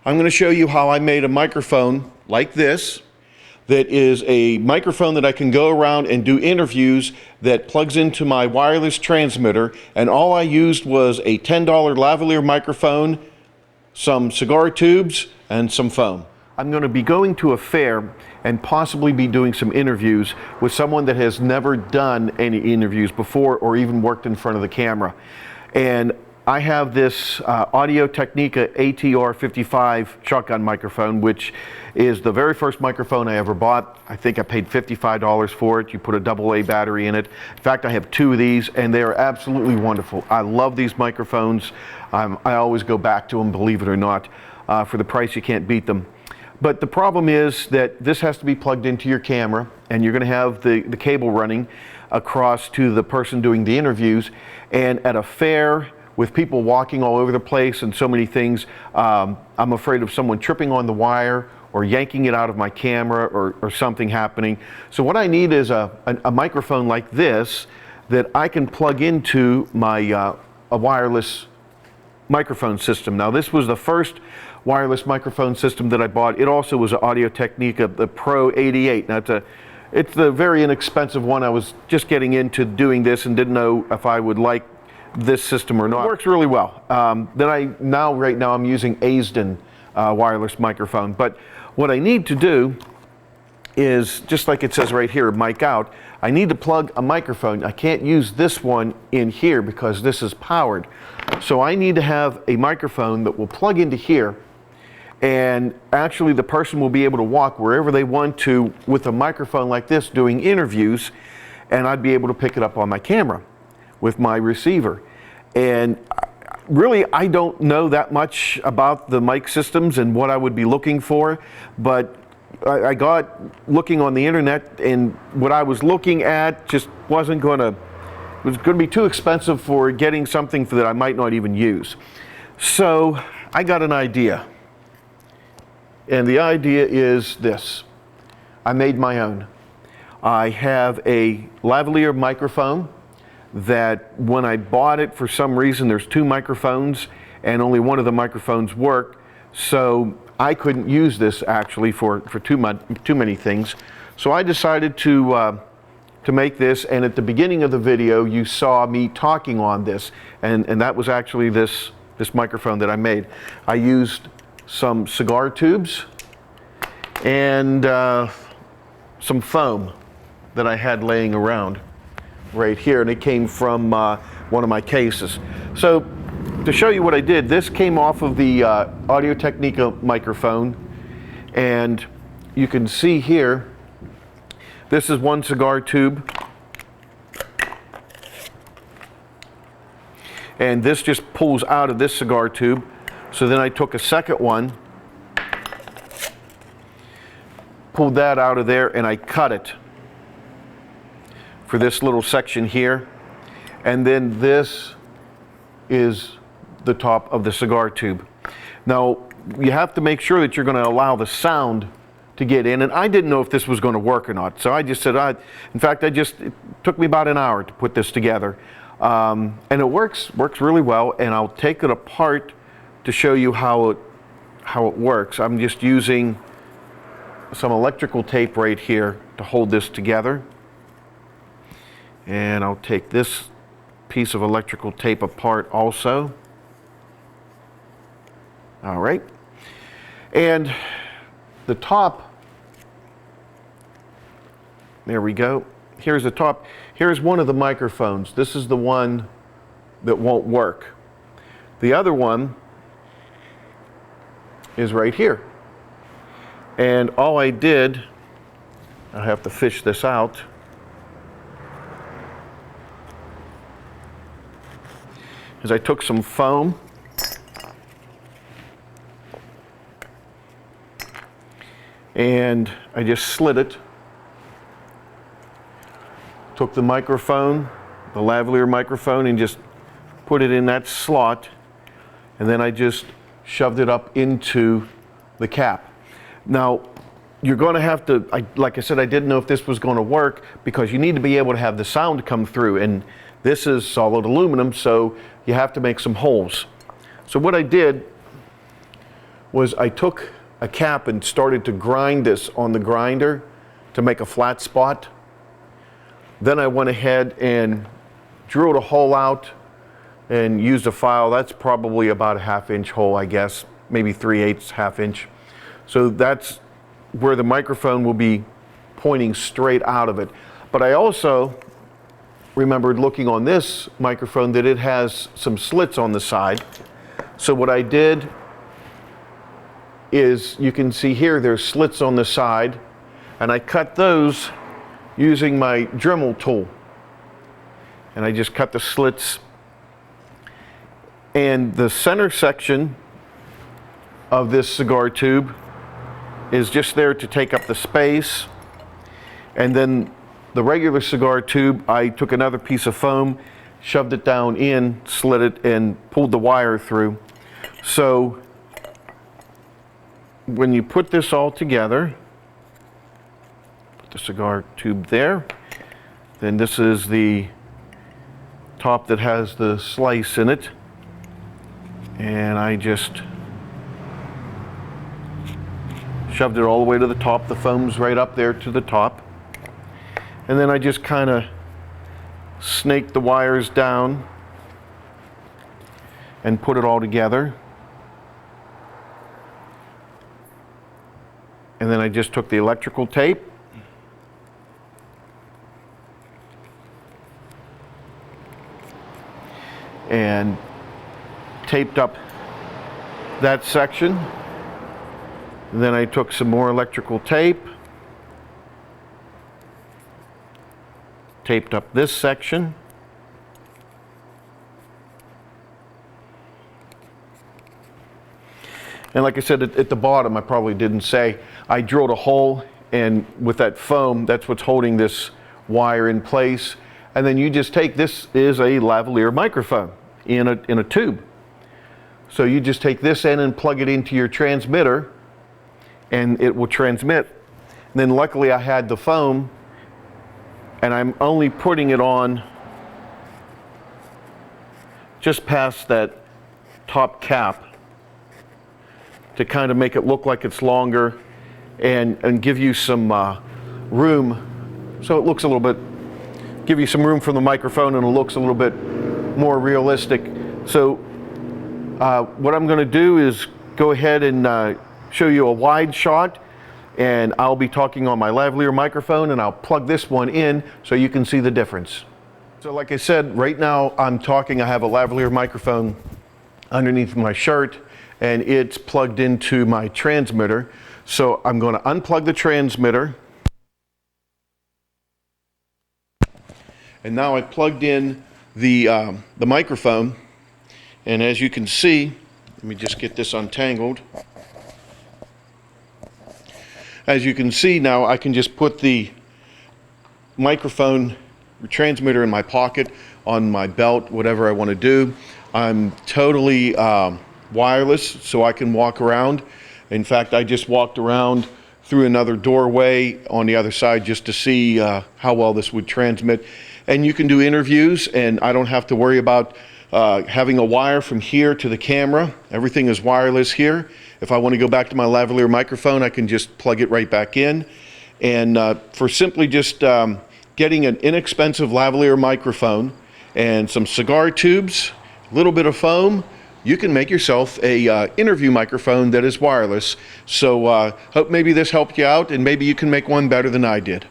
I'm going to show you how I made a microphone like this that is a microphone that I can go around and do interviews that plugs into my wireless transmitter, and all I used was a $10 lavalier microphone, some cigar tubes, and some foam. I'm going to be going to a fair and possibly be doing some interviews with someone that has never done any interviews before or even worked in front of the camera. And I have this Audio-Technica ATR55 shotgun microphone, which is the very first microphone I ever bought. I think I paid $55 for it. You put a AA battery in it. In fact, I have two of these, and they are absolutely wonderful. I love these microphones. I always go back to them, believe it or not. For the price, you can't beat them. But the problem is that this has to be plugged into your camera, and you're going to have the cable running across to the person doing the interviews. And at a fair, with people walking all over the place and so many things, I'm afraid of someone tripping on the wire or yanking it out of my camera or something happening. So what I need is a microphone like this that I can plug into my a wireless microphone system. Now, this was the first wireless microphone system that I bought. It also was an Audio-Technica, the Pro 88. Now, it's the very inexpensive one. I was just getting into doing this and didn't know if I would like this system or not. It works really well. Right now I'm using Asden wireless microphone. But what I need to do is, just like it says right here, mic out, I need to plug a microphone. I can't use this one in here because this is powered. So I need to have a microphone that will plug into here, and actually the person will be able to walk wherever they want to with a microphone like this doing interviews, and I'd be able to pick it up on my camera with my receiver. And really, I don't know that much about the mic systems and what I would be looking for, but I got looking on the internet, and what I was looking at just wasn't going to, it was going to be too expensive for getting something that I might not even use. So I got an idea. And the idea is this. I made my own. I have a lavalier microphone that when I bought it, for some reason, there's two microphones and only one of the microphones worked. So I couldn't use this actually for too many things. So I decided to make this, and at the beginning of the video you saw me talking on this, and that was actually this microphone that I made. I used some cigar tubes and some foam that I had laying around right here, and it came from one of my cases. So to show you what I did, this came off of the Audio-Technica microphone, and you can see here, this is one cigar tube, and this just pulls out of this cigar tube. So then I took a second one, pulled that out of there, and I cut it for this little section here. And then this is the top of the cigar tube. Now, you have to make sure that you're going to allow the sound to get in, and I didn't know if this was going to work or not. So I just said, in fact, it took me about an hour to put this together. And it works really well, and I'll take it apart to show you how it works. I'm just using some electrical tape right here to hold this together. And I'll take this piece of electrical tape apart also. All right. And the top, there we go. Here's the top. Here's one of the microphones. This is the one that won't work. The other one is right here. And all I did, I have to fish this out, is I took some foam and I just slid it. Took the microphone, the lavalier microphone, and just put it in that slot, and then I just shoved it up into the cap. Now, you're going to have to, like I said, I didn't know if this was going to work because you need to be able to have the sound come through, and this is solid aluminum, so you have to make some holes. So what I did was I took a cap and started to grind this on the grinder to make a flat spot. Then I went ahead and drilled a hole out and used a file. That's probably about a 1/2 inch hole, I guess, maybe 3/8, 1/2 inch. So that's where the microphone will be pointing straight out of it. But I also remembered looking on this microphone that it has some slits on the side. So what I did is, you can see here there's slits on the side, and I cut those using my Dremel tool. And I just cut the slits, and the center section of this cigar tube is just there to take up the space. And then the regular cigar tube, I took another piece of foam, shoved it down in, slit it, and pulled the wire through. So when you put this all together, put the cigar tube there, then this is the top that has the slice in it, and I just shoved it all the way to the top. The foam's right up there to the top. And then I just kind of snaked the wires down and put it all together. And then I just took the electrical tape and taped up that section. And then I took some more electrical tape, taped up this section. And like I said, at the bottom, I probably didn't say, I drilled a hole, and with that foam, that's what's holding this wire in place. And then you just take, this is a lavalier microphone in a tube. So you just take this end and plug it into your transmitter, and it will transmit. And then luckily I had the foam, and I'm only putting it on just past that top cap to kind of make it look like it's longer and give you some room, so it looks a little bit, give you some room for the microphone, and it looks a little bit more realistic. So what I'm going to do is go ahead and show you a wide shot, and I'll be talking on my lavalier microphone, and I'll plug this one in so you can see the difference. So like I said, right now I'm talking, I have a lavalier microphone underneath my shirt, and it's plugged into my transmitter. So I'm going to unplug the transmitter. And now I plugged in the microphone, and as you can see, let me just get this untangled. As you can see now, I can just put the microphone transmitter in my pocket, on my belt, whatever I want to do. I'm totally wireless, so I can walk around. In fact, I just walked around through another doorway on the other side just to see how well this would transmit. And you can do interviews, and I don't have to worry about having a wire from here to the camera. Everything is wireless here. If I want to go back to my lavalier microphone, I can just plug it right back in. And for simply just getting an inexpensive lavalier microphone and some cigar tubes, a little bit of foam, you can make yourself a interview microphone that is wireless. So hope maybe this helped you out, and maybe you can make one better than I did.